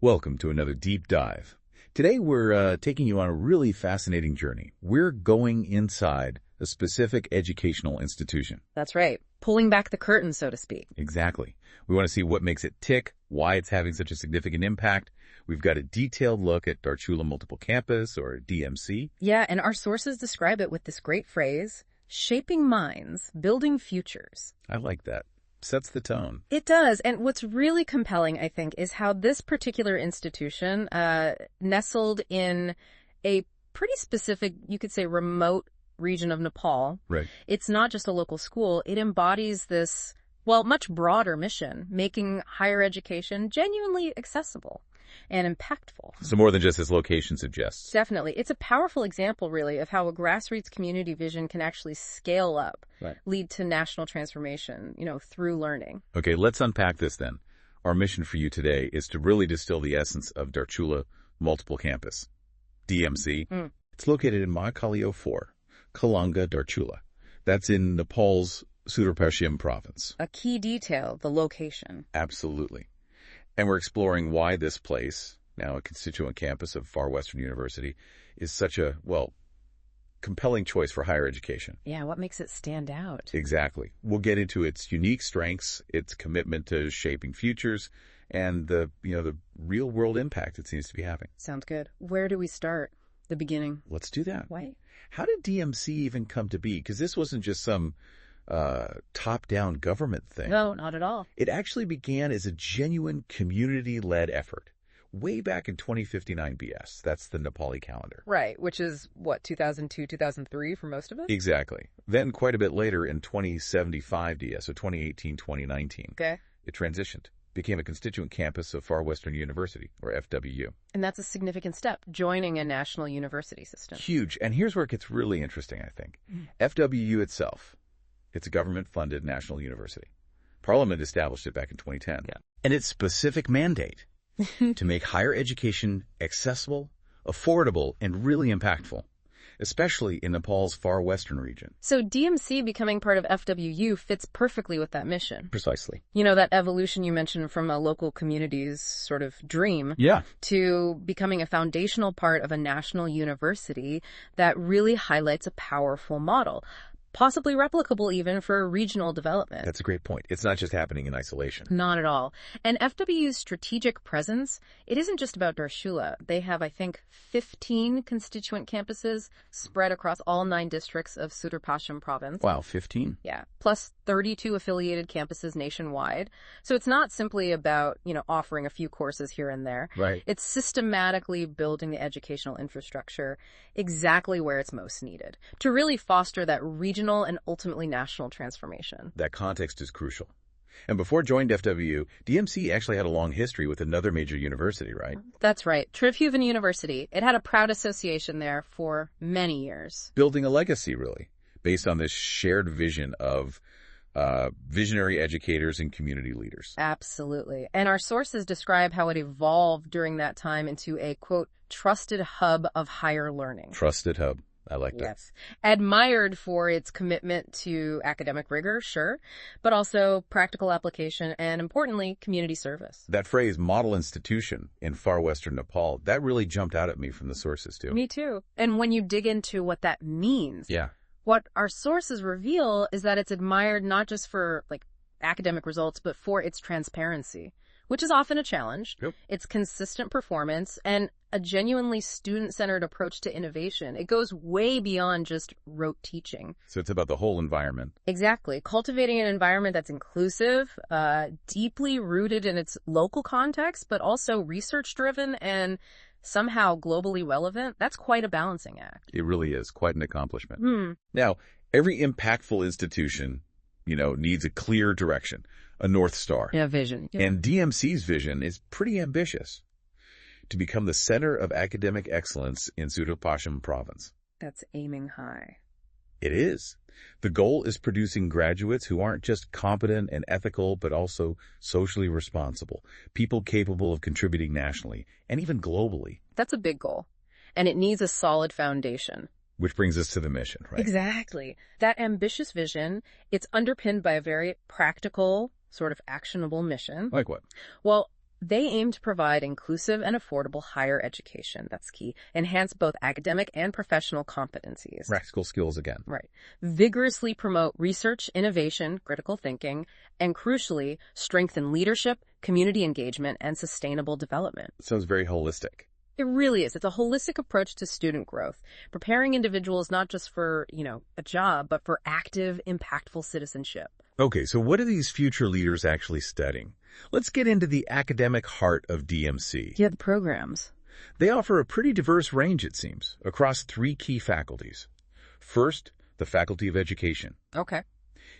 Welcome to another deep dive. Today we're taking you on a really fascinating journey. We're going inside a specific educational institution. That's right. Pulling back the curtain, so to speak. Exactly. We want to see what makes it tick, why it's having such a significant impact. We've got a detailed look at Darchula Multiple Campus, or DMC. Yeah, and our sources describe it with this great phrase, shaping minds, building futures. I like that. Sets the tone. It does. And what's really compelling, I think, is how this particular institution, nestled in a pretty specific, you could say, remote region of Nepal. Right. It's not just a local school. It embodies this, much broader mission, making higher education genuinely accessible and impactful. So more than just its location suggests. Definitely. It's a powerful example, really, of how a grassroots community vision can actually scale up, lead to national transformation, through learning. Okay, let's unpack this then. Our mission for you today is to really distill the essence of Darchula Multiple Campus, DMC. It's located in Mahakaleo 4, Kalanga, Darchula. That's in Nepal's Sudur province. A key detail, the location. Absolutely. And we're exploring why this place, now a constituent campus of Far Western University, is such a, compelling choice for higher education. Yeah, what makes it stand out? Exactly. We'll get into its unique strengths, its commitment to shaping futures, and the real-world impact it seems to be having. Sounds good. Where do we start? The beginning. Let's do that. Why? How did DMC even come to be? Because this wasn't just some top-down government thing. No, not at all. It actually began as a genuine community-led effort way back in 2059 BS. That's the Nepali calendar. Right, which is, 2002, 2003 for most of it? Exactly. Then quite a bit later in 2075 DS, so 2018, 2019, okay, it transitioned, became a constituent campus of Far Western University, or FWU. And that's a significant step, joining a national university system. Huge. And here's where it gets really interesting, I think. FWU itself, it's a government-funded national university. Parliament established it back in 2010. Yeah. And its specific mandate to make higher education accessible, affordable, and really impactful, especially in Nepal's far western region. So DMC becoming part of FWU fits perfectly with that mission. Precisely. That evolution you mentioned from a local community's sort of dream to becoming a foundational part of a national university that really highlights a powerful model. Possibly replicable even for regional development. That's a great point. It's not just happening in isolation. Not at all. And FWU's strategic presence, it isn't just about Darchula. They have, I think, 15 constituent campuses spread across all 9 districts of Sudur province. Wow, 15? Yeah, plus 32 affiliated campuses nationwide. So it's not simply about, offering a few courses here and there. Right. It's systematically building the educational infrastructure exactly where it's most needed to really foster that regional and ultimately national transformation. That context is crucial. And before joining FWU, DMC actually had a long history with another major university, right? That's right. Tribhuvan University. It had a proud association there for many years. Building a legacy, really, based on this shared vision of visionary educators and community leaders. Absolutely. And our sources describe how it evolved during that time into a, quote, trusted hub of higher learning. Trusted hub. I like that. Yes. Admired for its commitment to academic rigor, sure, but also practical application and, importantly, community service. That phrase, model institution in far western Nepal, that really jumped out at me from the sources, too. Me too. And when you dig into what that means, what our sources reveal is that it's admired not just for, academic results, but for its transparency, which is often a challenge, its consistent performance, and a genuinely student-centered approach to innovation. It goes way beyond just rote teaching. So it's about the whole environment. Exactly. Cultivating an environment that's inclusive, deeply rooted in its local context, but also research-driven and somehow globally relevant. That's quite a balancing act. It really is. Quite an accomplishment. Now, every impactful institution, needs a clear direction. A North Star. Yeah, vision. Yeah. And DMC's vision is pretty ambitious. To become the center of academic excellence in Sudur province. That's aiming high. It is. The goal is producing graduates who aren't just competent and ethical, but also socially responsible. People capable of contributing nationally and even globally. That's a big goal. And it needs a solid foundation. Which brings us to the mission, right? Exactly. That ambitious vision, it's underpinned by a very practical, sort of actionable mission. Like what? Well, They aim to provide inclusive and affordable higher education. That's key. Enhance both academic and professional competencies. Practical skills again. Right. Vigorously promote research, innovation, critical thinking, and crucially, strengthen leadership, community engagement, and sustainable development. Sounds very holistic. It really is. It's a holistic approach to student growth, preparing individuals not just for, a job, but for active, impactful citizenship. Okay, so what are these future leaders actually studying? Let's get into the academic heart of DMC. Yeah, the programs. They offer a pretty diverse range, it seems, across 3 key faculties. First, the Faculty of Education. Okay.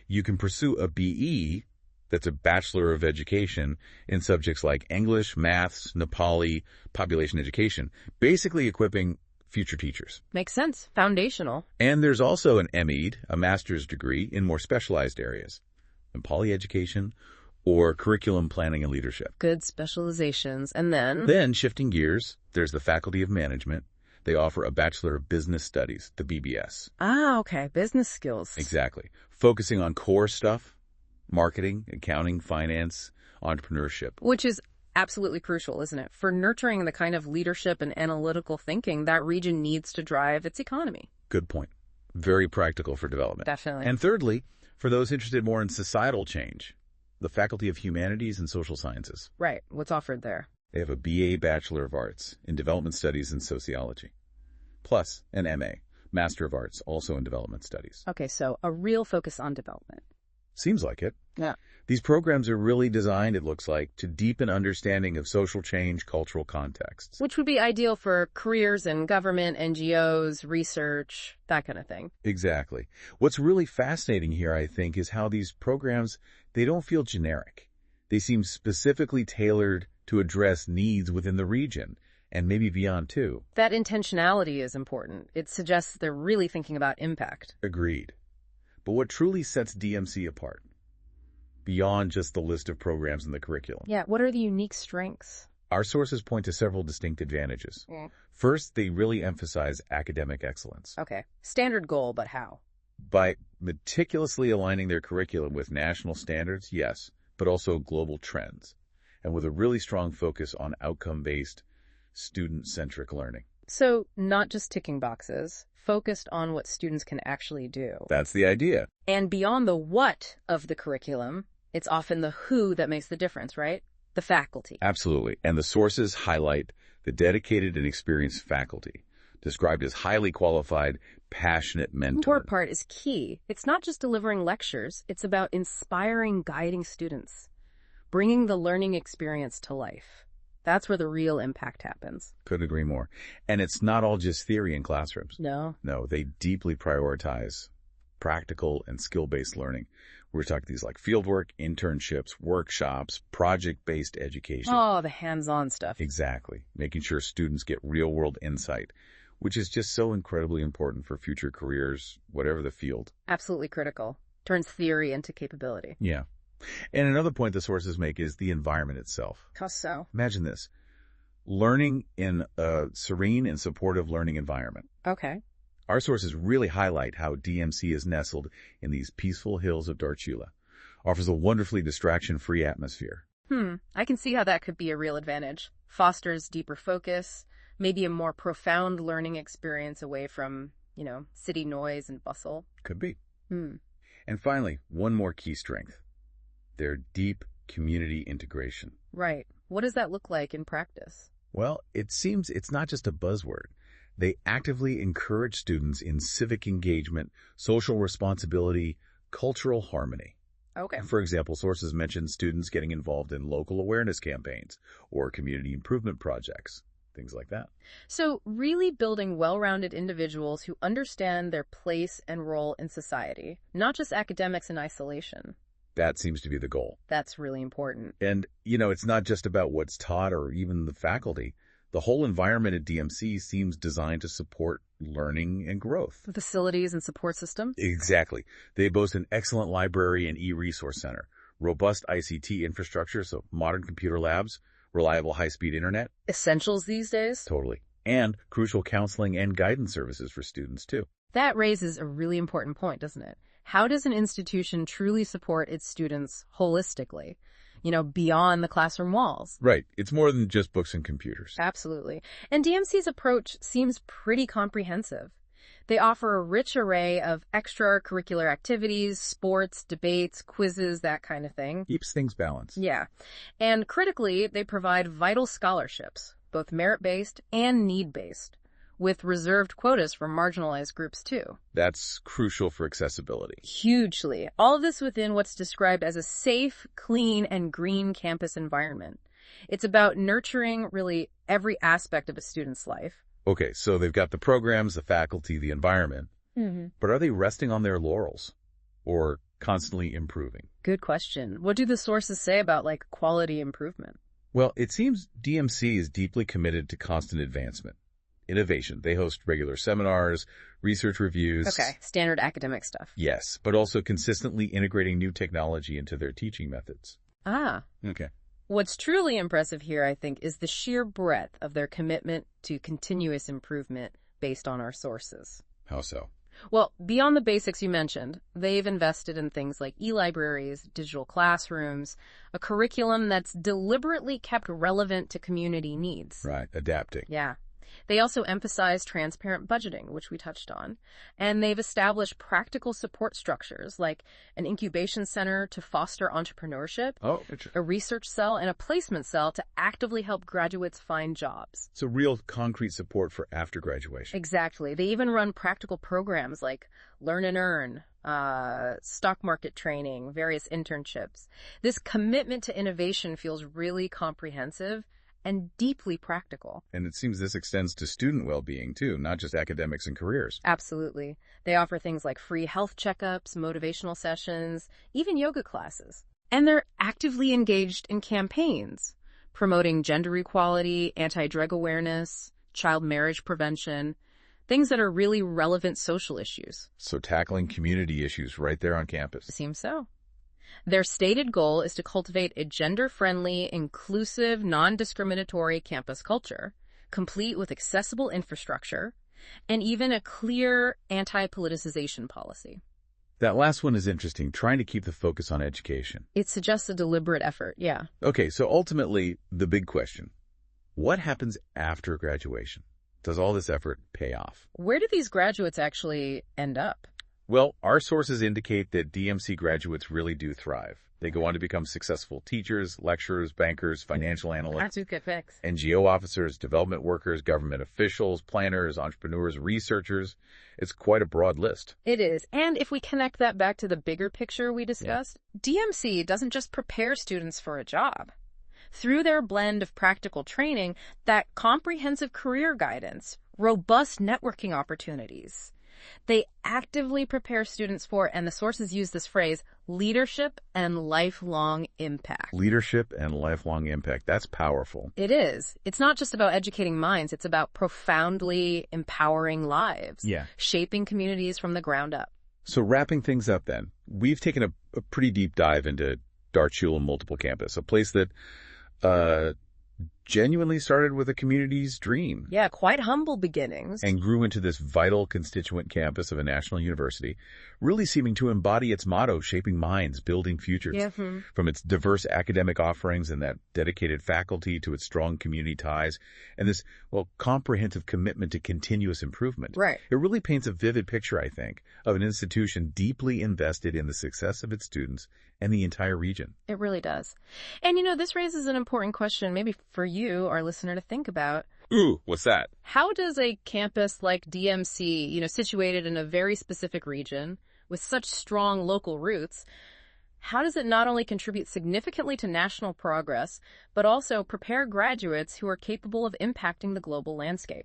You can pursue a BE, that's a Bachelor of Education, in subjects like English, Maths, Nepali, Population Education, basically equipping future teachers. Makes sense. Foundational. And there's also an MEd, a master's degree, in more specialized areas, Nepali education or curriculum planning and leadership. Good specializations. And then? Then, shifting gears, there's the Faculty of Management. They offer a Bachelor of Business Studies, the BBS. Ah, okay. Business skills. Exactly. Focusing on core stuff, marketing, accounting, finance, entrepreneurship. Which is absolutely crucial, isn't it? For nurturing the kind of leadership and analytical thinking that region needs to drive its economy. Good point. Very practical for development. Definitely. And thirdly, for those interested more in societal change, the Faculty of Humanities and Social Sciences. Right. What's offered there? They have a BA Bachelor of Arts in Development Studies and Sociology, plus an MA, Master of Arts, also in Development Studies. Okay, so a real focus on development. Seems like it. Yeah. These programs are really designed, it looks like, to deepen understanding of social change, cultural contexts. Which would be ideal for careers in government, NGOs, research, that kind of thing. Exactly. What's really fascinating here, I think, is how these programs, they don't feel generic. They seem specifically tailored to address needs within the region, and maybe beyond too. That intentionality is important. It suggests they're really thinking about impact. Agreed. But what truly sets DMC apart, beyond just the list of programs in the curriculum? Yeah, what are the unique strengths? Our sources point to several distinct advantages. First, they really emphasize academic excellence. Okay. Standard goal, but how? By meticulously aligning their curriculum with national standards, yes, but also global trends, and with a really strong focus on outcome-based, student-centric learning. So, not just ticking boxes, focused on what students can actually do. That's the idea. And beyond the what of the curriculum, it's often the who that makes the difference, right? The faculty. Absolutely. And the sources highlight the dedicated and experienced faculty, described as highly qualified, passionate mentors. The important part is key. It's not just delivering lectures. It's about inspiring, guiding students, bringing the learning experience to life. That's where the real impact happens. Couldn't agree more. And it's not all just theory in classrooms. No. No, they deeply prioritize practical and skill-based learning. We're talking these like fieldwork, internships, workshops, project-based education. Oh, the hands-on stuff. Exactly. Making sure students get real-world insight, which is just so incredibly important for future careers, whatever the field. Absolutely critical. Turns theory into capability. Yeah. And another point the sources make is the environment itself. How so? Imagine this. Learning in a serene and supportive learning environment. Okay. Our sources really highlight how DMC is nestled in these peaceful hills of Darchula, offers a wonderfully distraction-free atmosphere. I can see how that could be a real advantage. Fosters deeper focus, maybe a more profound learning experience away from, city noise and bustle. Could be. And finally, one more key strength. Their deep community integration. Right. What does that look like in practice? Well, it seems it's not just a buzzword. They actively encourage students in civic engagement, social responsibility, cultural harmony. Okay. For example, sources mention students getting involved in local awareness campaigns or community improvement projects, things like that. So really building well-rounded individuals who understand their place and role in society, not just academics in isolation. That seems to be the goal. That's really important. And, it's not just about what's taught or even the faculty. The whole environment at DMC seems designed to support learning and growth. The facilities and support system? Exactly. They boast an excellent library and e-resource center, robust ICT infrastructure, so modern computer labs, reliable high-speed internet. Essentials these days? Totally. And crucial counseling and guidance services for students, too. That raises a really important point, doesn't it? How does an institution truly support its students holistically? beyond the classroom walls. Right. It's more than just books and computers. Absolutely. And DMC's approach seems pretty comprehensive. They offer a rich array of extracurricular activities, sports, debates, quizzes, that kind of thing. Keeps things balanced. Yeah. And critically, they provide vital scholarships, both merit-based and need-based, with reserved quotas for marginalized groups, too. That's crucial for accessibility. Hugely. All of this within what's described as a safe, clean, and green campus environment. It's about nurturing, really, every aspect of a student's life. Okay, so they've got the programs, the faculty, the environment. But are they resting on their laurels or constantly improving? Good question. What do the sources say about, quality improvement? Well, it seems DMC is deeply committed to constant advancement. Innovation. They host regular seminars, research reviews. Okay, standard academic stuff. Yes, but also consistently integrating new technology into their teaching methods. Ah. Okay. What's truly impressive here, I think, is the sheer breadth of their commitment to continuous improvement based on our sources. How so? Well, beyond the basics you mentioned, they've invested in things like e-libraries, digital classrooms, a curriculum that's deliberately kept relevant to community needs. Right, adapting. Yeah. They also emphasize transparent budgeting, which we touched on, and they've established practical support structures like an incubation center to foster entrepreneurship, a research cell, and a placement cell to actively help graduates find jobs. So real concrete support for after graduation. Exactly. They even run practical programs like Learn and Earn, stock market training, various internships. This commitment to innovation feels really comprehensive and deeply practical. And it seems this extends to student well-being, too, not just academics and careers. Absolutely. They offer things like free health checkups, motivational sessions, even yoga classes. And they're actively engaged in campaigns, promoting gender equality, anti-drug awareness, child marriage prevention, things that are really relevant social issues. So tackling community issues right there on campus. It seems so. Their stated goal is to cultivate a gender-friendly, inclusive, non-discriminatory campus culture, complete with accessible infrastructure, and even a clear anti-politicization policy. That last one is interesting, trying to keep the focus on education. It suggests a deliberate effort, yeah. Okay, so ultimately, the big question, what happens after graduation? Does all this effort pay off? Where do these graduates actually end up? Well, our sources indicate that DMC graduates really do thrive. They go on to become successful teachers, lecturers, bankers, financial analysts, That's a good fix. NGO officers, development workers, government officials, planners, entrepreneurs, researchers. It's quite a broad list. It is. And if we connect that back to the bigger picture we discussed, DMC doesn't just prepare students for a job. Through their blend of practical training, that comprehensive career guidance, robust networking opportunities, they actively prepare students for, and the sources use this phrase, leadership and lifelong impact. Leadership and lifelong impact. That's powerful. It is. It's not just about educating minds. It's about profoundly empowering lives, shaping communities from the ground up. So wrapping things up then, we've taken a pretty deep dive into Darchula Multiple Campus, a place that genuinely started with a community's dream. Yeah, quite humble beginnings. And grew into this vital constituent campus of a national university, really seeming to embody its motto, shaping minds, building futures. From its diverse academic offerings and that dedicated faculty to its strong community ties, and this, comprehensive commitment to continuous improvement. Right. It really paints a vivid picture, I think, of an institution deeply invested in the success of its students and the entire region. It really does. And, this raises an important question, maybe for you, our listener, to think about. Ooh, what's that? How does a campus like DMC, situated in a very specific region with such strong local roots, how does it not only contribute significantly to national progress, but also prepare graduates who are capable of impacting the global landscape?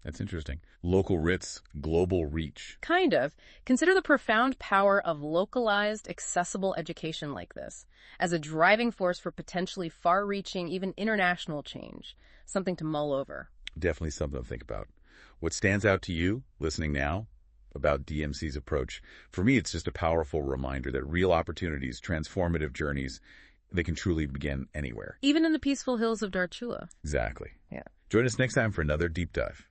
That's interesting. Local roots, global reach. Kind of. Consider the profound power of localized, accessible education like this as a driving force for potentially far-reaching, even international change. Something to mull over. Definitely something to think about. What stands out to you, listening now, about DMC's approach? For me, it's just a powerful reminder that real opportunities, transformative journeys, they can truly begin anywhere. Even in the peaceful hills of Darchula. Exactly. Yeah. Join us next time for another deep dive.